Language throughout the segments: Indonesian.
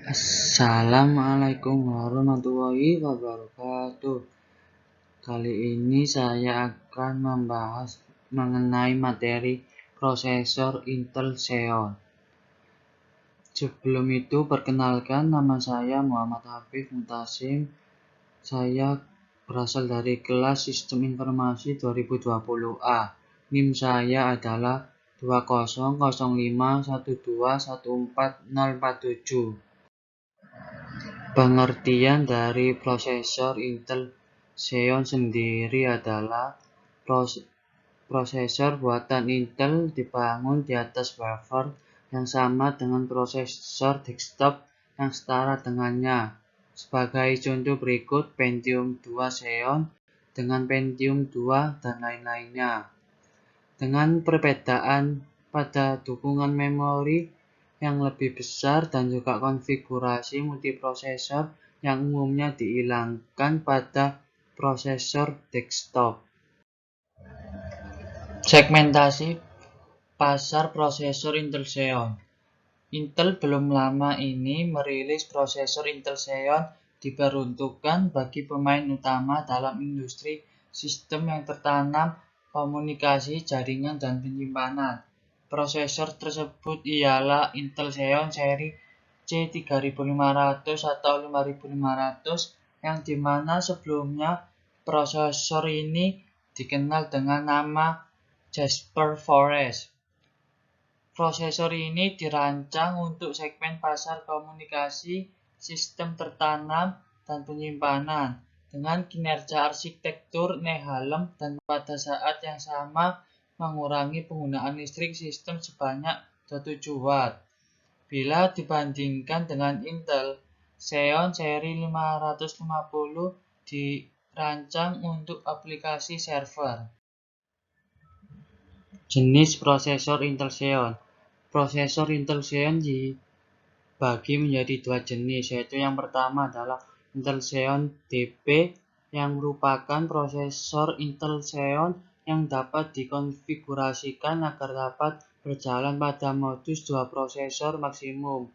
Assalamualaikum warahmatullahi wabarakatuh. Kali ini saya akan membahas mengenai materi prosesor Intel Xeon. Sebelum itu, perkenalkan, nama saya Muhammad Hafif Mutasim. Saya berasal dari kelas Sistem Informasi 2020A. NIM saya adalah 200512140047. Pengertian dari prosesor Intel Xeon sendiri adalah prosesor buatan Intel dibangun di atas wafer yang sama dengan prosesor desktop yang setara dengannya. Sebagai contoh berikut Pentium 2 Xeon dengan Pentium 2 dan lain-lainnya. Dengan perbedaan pada dukungan memori yang lebih besar dan juga konfigurasi multiprosesor yang umumnya dihilangkan pada prosesor desktop. Segmentasi pasar prosesor Intel Xeon. Intel belum lama ini merilis prosesor Intel Xeon diperuntukkan bagi pemain utama dalam industri sistem yang tertanam, komunikasi, jaringan, dan penyimpanan. Prosesor tersebut ialah Intel Xeon seri C3500 atau 5500 yang dimana sebelumnya prosesor ini dikenal dengan nama Jasper Forest. Prosesor ini dirancang untuk segmen pasar komunikasi, sistem tertanam, dan penyimpanan dengan kinerja arsitektur Nehalem dan pada saat yang sama mengurangi penggunaan listrik sistem sebanyak 27 Watt. Bila dibandingkan dengan Intel, Xeon seri 550 dirancang untuk aplikasi server. Jenis prosesor Intel Xeon. Prosesor Intel Xeon dibagi menjadi dua jenis, yaitu yang pertama adalah Intel Xeon DP yang merupakan prosesor Intel Xeon yang dapat dikonfigurasikan agar dapat berjalan pada modus 2 prosesor maksimum.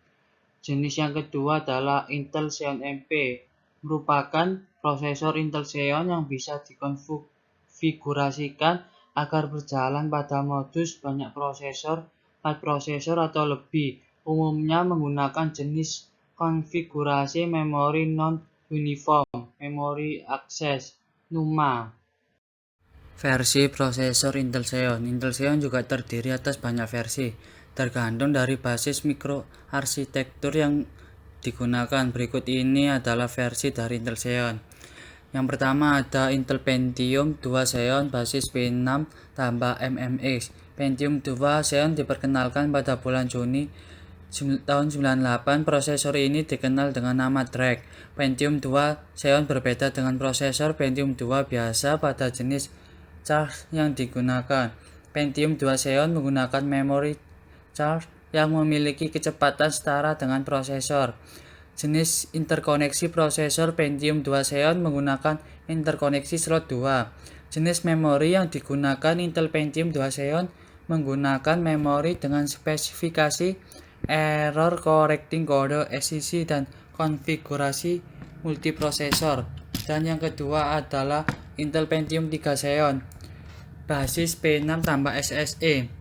Jenis yang kedua adalah Intel Xeon MP, merupakan prosesor Intel Xeon yang bisa dikonfigurasikan agar berjalan pada modus banyak prosesor, 4 prosesor atau lebih, umumnya menggunakan jenis konfigurasi memori non-uniform, memory access, NUMA. Versi prosesor Intel Xeon. Intel Xeon juga terdiri atas banyak versi, tergantung dari basis mikroarsitektur yang digunakan. Berikut ini adalah versi dari Intel Xeon. Yang pertama ada Intel Pentium 2 Xeon basis P6 tambah MMX. Pentium 2 Xeon diperkenalkan pada bulan Juni tahun 98. Prosesor ini dikenal dengan nama Drake. Pentium 2 Xeon berbeda dengan prosesor Pentium 2 biasa pada jenis charge yang digunakan. Pentium 2 Xeon menggunakan memori charge yang memiliki kecepatan setara dengan prosesor. Jenis interkoneksi prosesor Pentium 2 Xeon menggunakan interkoneksi slot 2. Jenis memori yang digunakan Intel Pentium 2 Xeon menggunakan memori dengan spesifikasi error correcting kode SCC dan konfigurasi multiprosesor. Dan yang kedua adalah Intel Pentium 3 Xeon basis P6 tambah SSE.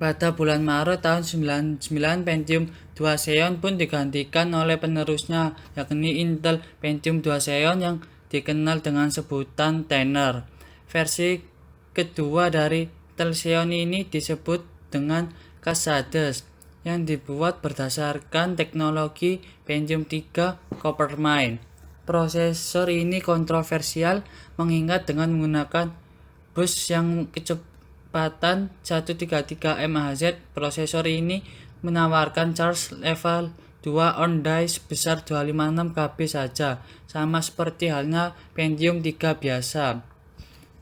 Pada bulan Maret tahun 99, Pentium 2 Xeon pun digantikan oleh penerusnya, yakni Intel Pentium 2 Xeon yang dikenal dengan sebutan Tenor. Versi kedua dari Intel Xeon ini disebut dengan Cascades, yang dibuat berdasarkan teknologi Pentium 3 Coppermine. Prosesor ini kontroversial mengingat dengan menggunakan bus yang kecepatan 133 MHz. Prosesor ini menawarkan charge level 2 on die sebesar 256 KB saja, sama seperti halnya Pentium 3 biasa.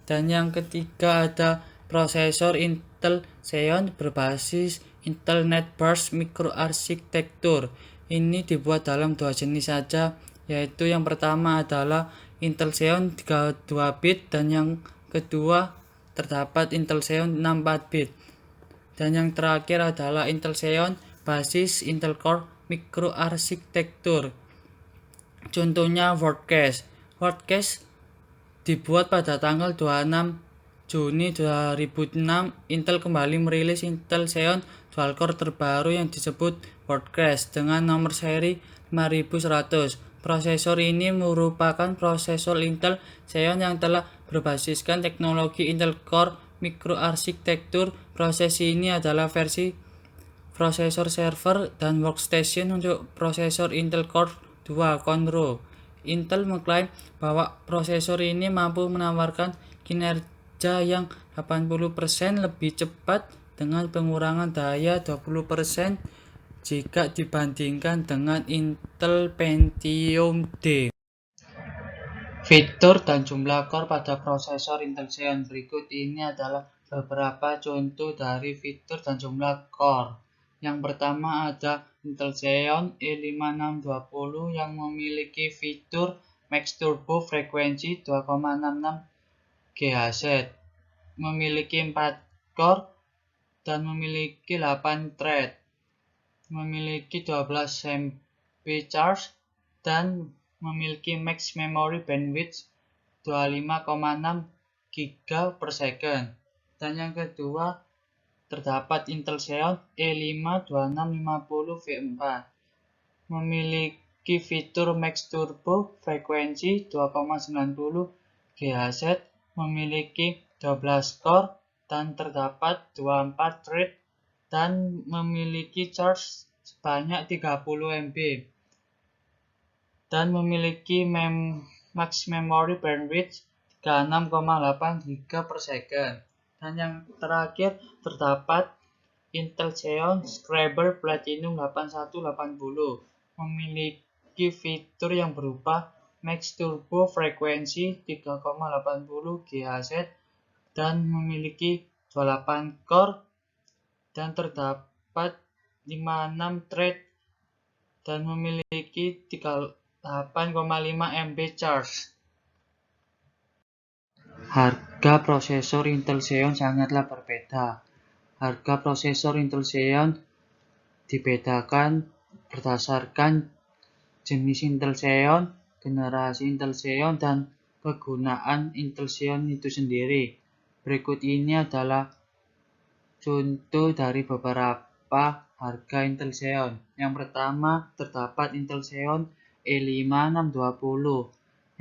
Dan yang ketiga ada prosesor Intel Xeon berbasis Intel Net Burst Microarchitecture. Ini dibuat dalam dua jenis saja, yaitu yang pertama adalah Intel Xeon 32 bit dan yang kedua terdapat Intel Xeon 64 bit. Dan yang terakhir adalah Intel Xeon basis Intel Core mikroarsitektur. Contohnya WordCache. WordCache dibuat pada tanggal 26 Juni 2006. Intel kembali merilis Intel Xeon dual-core terbaru yang disebut WordCache dengan nomor seri 5100. Prosesor ini merupakan prosesor Intel Xeon yang telah berbasiskan teknologi Intel Core mikroarsitektur. Proses ini adalah versi prosesor server dan workstation untuk prosesor Intel Core 2 Conroe. Intel mengklaim bahwa prosesor ini mampu menawarkan kinerja yang 80% lebih cepat dengan pengurangan daya 20% jika dibandingkan dengan Intel Pentium D. Fitur dan jumlah core pada prosesor Intel Xeon. Berikut ini adalah beberapa contoh dari fitur dan jumlah core. Yang pertama ada Intel Xeon E5620 yang memiliki fitur Max Turbo frekuensi 2,66 GHz, memiliki 4 core dan memiliki 8 thread, memiliki 12 MB charge dan memiliki max memory bandwidth 25,6 GB per second. Dan yang kedua terdapat Intel Xeon E52650V4 memiliki fitur Max Turbo frekuensi 2,90 GHz, memiliki 12 core dan terdapat 24 thread dan memiliki charge sebanyak 30 MB dan memiliki max memory bandwidth 36,8 GB per second. Dan yang terakhir terdapat Intel Xeon Scrabble Platinum 8180 memiliki fitur yang berupa Max Turbo frekuensi 3,80 GHz dan memiliki 28 core dan terdapat 56 thread dan memiliki 38,5 MB charge. Harga prosesor Intel Xeon sangatlah berbeda. Harga prosesor Intel Xeon dibedakan berdasarkan jenis Intel Xeon, generasi Intel Xeon, dan kegunaan Intel Xeon itu sendiri. Berikut ini adalah contoh dari beberapa harga Intel Xeon. Yang pertama terdapat Intel Xeon E5620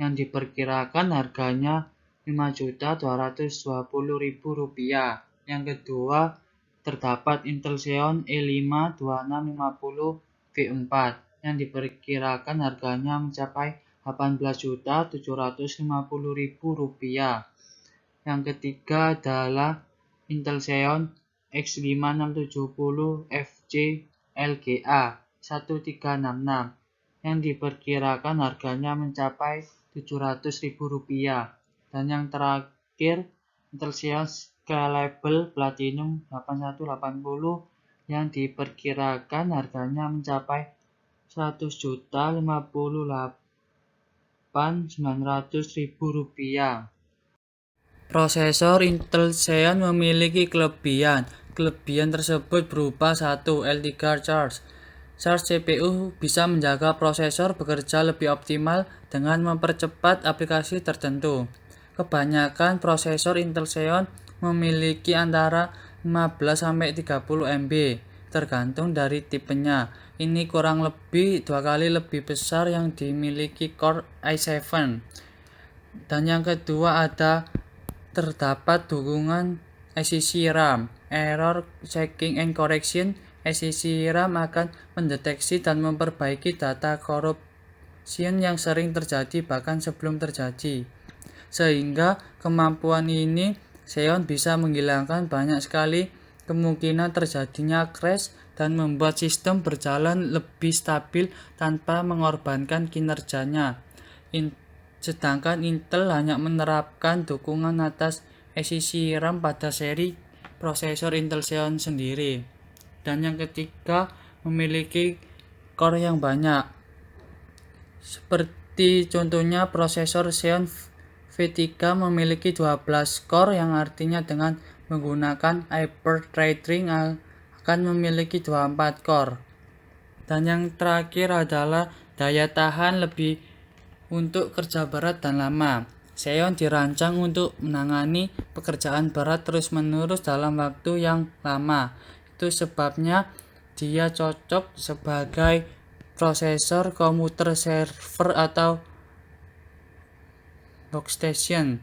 yang diperkirakan harganya Rp5.220.000. Yang kedua terdapat Intel Xeon E52650V4 yang diperkirakan harganya mencapai Rp18.750.000. Yang ketiga adalah Intel Xeon X5670FJ LGA 1366 yang diperkirakan harganya mencapai Rp700.000. Dan yang terakhir Intel Xeon Scalable Platinum 8180 yang diperkirakan harganya mencapai Rp100.058.900.000. Prosesor Intel Xeon memiliki kelebihan. Kelebihan tersebut berupa 1. L3 charge. Charge CPU bisa menjaga prosesor bekerja lebih optimal dengan mempercepat aplikasi tertentu. Kebanyakan prosesor Intel Xeon memiliki antara 15-30 MB, tergantung dari tipenya. Ini kurang lebih 2 kali lebih besar yang dimiliki Core i7. Dan yang kedua terdapat dukungan SCC RAM. Error Checking and Correction. SCC RAM akan mendeteksi dan memperbaiki data corruption yang sering terjadi bahkan sebelum terjadi. Sehingga kemampuan ini Xeon bisa menghilangkan banyak sekali kemungkinan terjadinya crash dan membuat sistem berjalan lebih stabil tanpa mengorbankan kinerjanya. Sedangkan Intel hanya menerapkan dukungan atas SCC RAM pada seri prosesor Intel Xeon sendiri. Dan yang ketiga memiliki core yang banyak. Seperti contohnya prosesor Xeon V3 memiliki 12 core yang artinya dengan menggunakan hyperthreading akan memiliki 24 core. Dan yang terakhir adalah daya tahan lebih untuk kerja berat dan lama. Xeon dirancang untuk menangani pekerjaan berat terus-menerus dalam waktu yang lama. Itu sebabnya dia cocok sebagai prosesor komputer server atau workstation.